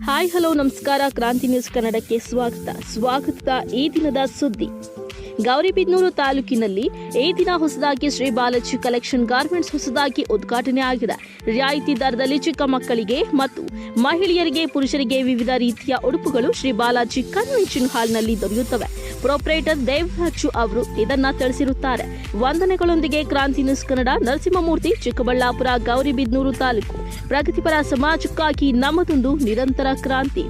Hi hello ನಮಸ್ಕಾರ. ಕ್ರಾಂತಿ news ಕನ್ನಡಕ್ಕೆ ಸ್ವಾಗತ. ಈ ದಿನದ ಸುದ್ದಿ. ಗೌರಿಬಿದನೂರು ತಾಲೂಕಿನಲ್ಲಿ ಈ ದಿನ ಹೊಸದಾಗಿ ಶ್ರೀ ಬಾಲಾಜಿ ಕಲೆಕ್ಷನ್ ಗಾರ್ಮೆಂಟ್ಸ್ ಹೊಸದಾಗಿ ಉದ್ಘಾಟನೆ ಆಗಿದೆ. ರಿಯಾಯಿತಿ ದರದಲ್ಲಿ ಚಿಕ್ಕ ಮಕ್ಕಳಿಗೆ ಮತ್ತು ಮಹಿಳೆಯರಿಗೆ, ಪುರುಷರಿಗೆ ವಿವಿಧ ರೀತಿಯ ಉಡುಪುಗಳು ಶ್ರೀ ಬಾಲಾಜಿ ಕನ್ವೆನ್ಷನ್ ಹಾಲ್ನಲ್ಲಿ ದೊರೆಯುತ್ತವೆ. ಪ್ರೊಪ್ರೈಟರ್ ದೇವರಾಜು ಅವರು ಇದನ್ನ ತಿಳಿಸಿರುತ್ತಾರೆ. ವಂದನೆಗಳೊಂದಿಗೆ ಕ್ರಾಂತಿ ನ್ಯೂಸ್ ಕನ್ನಡ, ನರಸಿಂಹಮೂರ್ತಿ, ಚಿಕ್ಕಬಳ್ಳಾಪುರ, ಗೌರಿಬಿದನೂರು ತಾಲೂಕು. ಪ್ರಗತಿಪರ ಸಮಾಜಕ್ಕಾಗಿ ನಮ್ಮದೊಂದು ನಿರಂತರ ಕ್ರಾಂತಿ.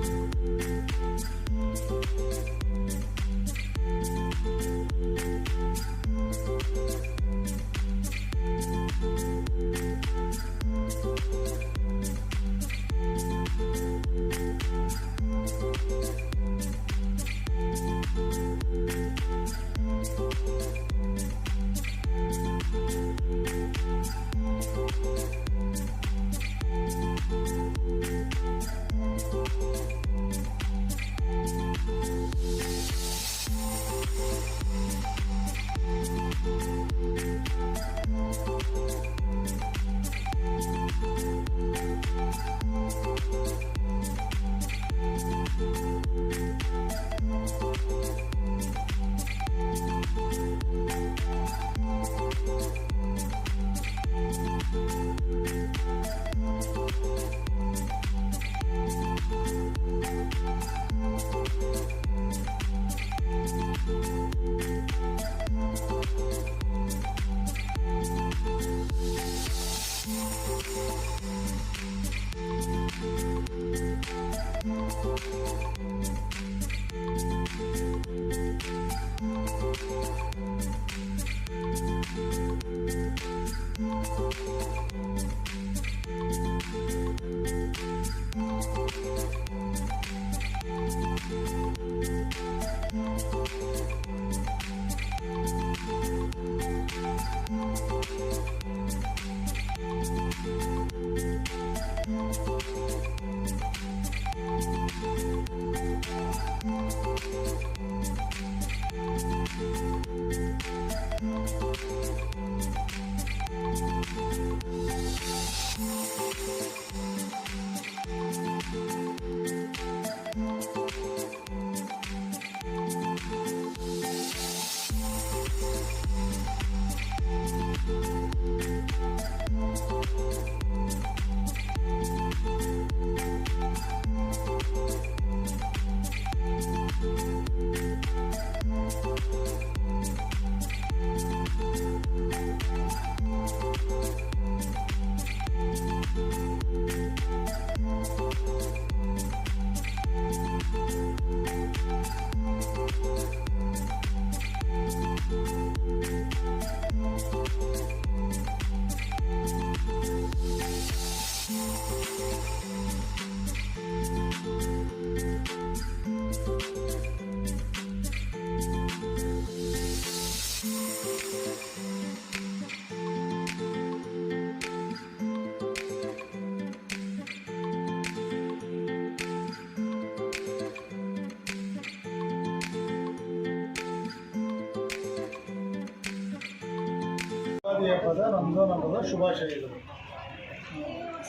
ಹಬ್ಬದ ರಂಜಾನ್ ಹಬ್ಬದ ಶುಭಾಶಯಗಳು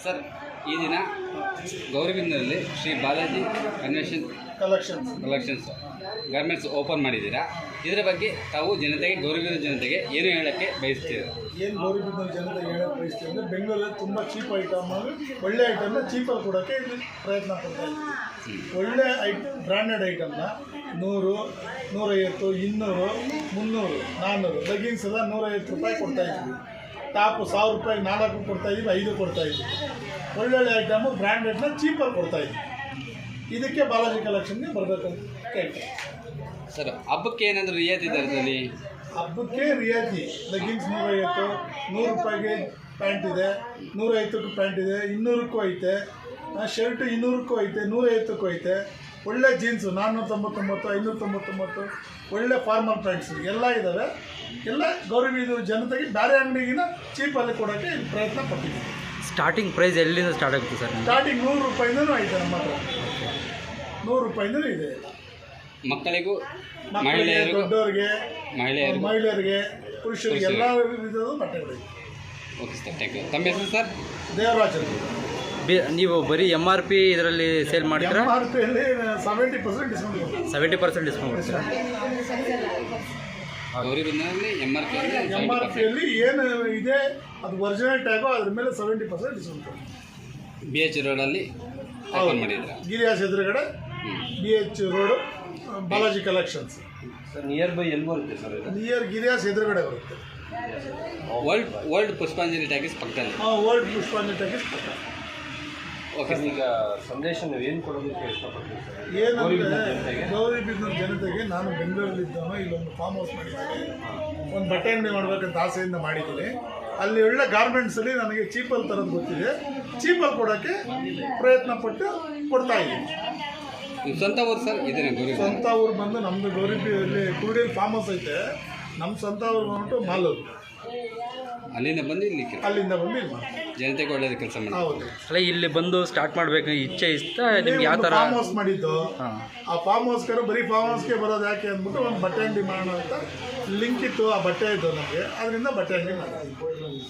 ಸರ್. ಈ ದಿನ ಗೌರಿಬಿದನೂರಲ್ಲಿ Shri Balaji collections garments open ಮಾಡಿದ್ದೀರಾ. ಇದರ ಬಗ್ಗೆ ತಾವು ಗೌರಿಬಿದನೂರು ಜನತೆಗೆ ಏನು ಹೇಳೋಕ್ಕೆ ಬಯಸ್ತೀರಾ? ಏನು ಗೌರಿಬಿದನೂರು ಜನತೆಗೆ ಹೇಳೋಕ್ಕೆ ಬಯಸ್ತೀವಿ ಅಂದರೆ, ಬೆಂಗಳೂರಲ್ಲಿ ತುಂಬ ಚೀಪ್ ಐಟಮ್, ಒಳ್ಳೆ ಐಟಮ್ನ ಚೀಪಲ್ಲಿ ಕೊಡೋಕ್ಕೆ ಇಲ್ಲಿ ಪ್ರಯತ್ನ ಪಡ್ತಾ ಇದ್ದೀವಿ. ಒಳ್ಳೆ ಬ್ರ್ಯಾಂಡೆಡ್ ಐಟಮ್ನ 100, 150, 200, 300, 400 ಲೆಗಿನ್ಸ್ ಎಲ್ಲ 150 ರೂಪಾಯಿ ಕೊಡ್ತಾಯಿದ್ವಿ. ಟಾಪು 1000 ರೂಪಾಯಿಗೆ 4 ಕೊಡ್ತಾಯಿದ್ವಿ, 5 ಕೊಡ್ತಾಯಿದ್ವಿ. ಒಳ್ಳೊಳ್ಳೆ ಐಟಮು ಬ್ರ್ಯಾಂಡೆಡ್ನ ಚೀಪಲ್ಲಿ ಕೊಡ್ತಾಯಿದ್ವಿ. ಇದಕ್ಕೆ ಬಾಲಾಜಿ ಕಲೆಕ್ಷನ್ಗೆ ಬರಬೇಕಂತ ಕೇಳ್ತೀವಿ ಸರ್. ಹಬ್ಬಕ್ಕೆ ಏನಾದರೂ ರಿಯಾಯಿತಿ ದರದಲ್ಲಿ? ಹಬ್ಬಕ್ಕೆ ರಿಯಾಯಿತಿ ಲೆಗಿನ್ಸ್ 150, 100 ರೂಪಾಯಿಗೆ ಪ್ಯಾಂಟ್ ಇದೆ, 150ಕ್ಕೂ ಪ್ಯಾಂಟ್ ಇದೆ, 200ಕ್ಕೂ ಐತೆ. ಶರ್ಟ್ 200ಕ್ಕೂ ಐತೆ, 150ಕ್ಕೂ ಐತೆ. ಒಳ್ಳೆ ಜೀನ್ಸು 499, 599, ಒಳ್ಳೆ ಫಾರ್ಮಲ್ ಪ್ಯಾಂಟ್ಸು ಎಲ್ಲ ಇದ್ದಾವೆ. ಎಲ್ಲ ಗೌರಿಬಿದನೂರು ಜನತೆಗೆ ಬೇರೆ ಅಂಗಡಿಗಿನ ಚೀಪಲ್ಲಿ ಕೊಡೋಕ್ಕೆ ಇಲ್ಲಿ ಪ್ರಯತ್ನ ಪಡ್ತೀವಿ. ಸ್ಟಾರ್ಟಿಂಗ್ ಪ್ರೈಸ್ ಎಲ್ಲಿಂದ ಸ್ಟಾರ್ಟ್ ಆಗುತ್ತೆ ಸರ್? ಸ್ಟಾರ್ಟಿಂಗ್ 100 ರೂಪಾಯಿಂದನೂ ಐತೆ ನಮ್ಮ ಹತ್ರ. 100 ರೂಪಾಯಿಂದನೂ ಇದೆ. ಮಕ್ಕಳಿಗೂ ಮಹಿಳೆಯರಿಗೆ, ದೊಡ್ಡವರಿಗೆ, ಮಹಿಳೆಯರಿಗೆ, ಪುರುಷರಿಗೆ ಎಲ್ಲ ವಿಧದ ಬಟ್ಟೆಗಳಿವೆ. Okay sir, thank you. ತಮ್ಮ ಹೆಸರು ಸರ್? ದೇವರಾಜ್. ನೀವು ಬರೀ MRP ಇದರಲ್ಲಿ ಸೇಲ್ ಮಾಡ್ತೀರಾ? MRP ಅಲ್ಲಿ 70% ಡಿಸ್ಕೌಂಟ್ ಕೊಡ್ತೀವಿ. 70% ಡಿಸ್ಕೌಂಟ್ ಕೊಡ್ತೀರಾ? ಗೌರಿಬಿದನೂರಲ್ಲಿ MRP MRP ಅಲ್ಲಿ ಏನು ಇದೆ ಅದು ಒರಿಜಿನಲ್ ಟ್ಯಾಗು ಅದ್ರ ಮೇಲೆ 70% ಡಿಸ್ಕೌಂಟ್ ಕೊಡ್ತೀವಿ. BH ರೋಡಲ್ಲಿ ಓಪನ್ ಮಾಡಿದ್ದೀರಾ? ಗಿರಿಯಾಸ್ ಎದುರುಗಡೆ BH road Balaji collections sir near by ಎಲ್ಲಿ ಬರುತ್ತೆ ಸರ್ ಇದು? ನಿಯರ್ ಗಿರಿಯಾಸ್ ಎದುರುಗಡೆ ಬರುತ್ತೆ. ವರ್ಲ್ಡ್ ಪುಷ್ಪಾಂಜಲಿ ಟ್ಯಾಗಿಸ್ ಪಕ್ಕದಲ್ಲಿ. ವರ್ಲ್ಡ್ ಪುಷ್ಪಾಂಜಲಿ ಟಾಕೀಸ್ ಪಕ್ಕ. ಓಕೆ ಸರ್, ಈಗ ಸಂದೇಶ ನೀವು ಏನು ಕೊಡೋದಕ್ಕೆ ಇಷ್ಟಪಡ್ತೀವಿ ಸರ್? ಏನಂದರೆ ಗೌರಿಬಿದನೂರು ಜನತೆಗೆ ನಾನು ಬೆಂಗಳೂರಲ್ಲಿದ್ದವನು ಇಲ್ಲೊಂದು ಫಾರ್ಮ್ ಹೌಸ್ ಮಾಡಿದ್ದೀನಿ, ಒಂದು ಬಟ್ಟೆ ಅಂಗಡಿ ಮಾಡಬೇಕಂತ ಆಸೆಯಿಂದ ಮಾಡಿದ್ದೀನಿ. ಅಲ್ಲಿ ಒಳ್ಳೆ ಗಾರ್ಮೆಂಟ್ಸಲ್ಲಿ ನನಗೆ ಚೀಪಲ್ಲಿ ತರೋದು ಗೊತ್ತಿದೆ, ಚೀಪಲ್ಲಿ ಕೊಡೋಕ್ಕೆ ಪ್ರಯತ್ನ ಪಟ್ಟು ಕೊಡ್ತಾ ಇದ್ದೀನಿ. ನಿಮ್ಮ ಸ್ವಂತ ಊರು ಸರ್ ಇದೇನೆ ಗೌರಿ? ಸ್ವಂತ ಊರು ಬಂದು ನಮ್ಮದು ಗೌರಿಬಿಯಲ್ಲಿ ಕುರುಡಿಯಲ್ಲಿ ಫಾರ್ಮ್ ಹೌಸ್ ಐತೆ. ನಮ್ಮ ಸ್ವಂತ ಊರು ಬಂದ್ಬಿಟ್ಟು ಮಾಲೂರು. ಅಲ್ಲಿಂದ ಬಂದು ಇಲ್ಲಿ ಅಲ್ಲಿಂದ ಬಂದು ಇಲ್ಲಿ ಮಾಡ್ತೀನಿ. ಜನತೆಗೆ ಒಳ್ಳೇದು ಕೆಲಸ ಮಾಡಿ. ಹೌದು. ಅಲ್ಲ ಇಲ್ಲಿ ಬಂದು ಸ್ಟಾರ್ಟ್ ಮಾಡಬೇಕು ಇಚ್ಛೆ ಇಷ್ಟ ನಿಮ್ಗೆ ಯಾವ ಥರ? ಫಾರ್ಮ್ ಹೌಸ್ ಮಾಡಿದ್ದು. ಹಾಂ. ಆ ಫಾರ್ಮ್ ಹೌಸ್ಗಾರು ಬರೀ ಫಾರ್ಮ್ ಹೌಸ್ಗೆ ಬರೋದು ಯಾಕೆ ಅಂದ್ಬಿಟ್ಟು ಒಂದು ಬಟ್ಟೆ ಅಂಗಡಿ ಮಾಡೋಣ ಅಂತ ಲಿಂಕ್ ಇತ್ತು. ಆ ಬಟ್ಟೆ ಇತ್ತು ನಮಗೆ, ಅದರಿಂದ ಬಟ್ಟೆ ಅಂಗಡಿ ಮಾಡಿದ್ವಿ.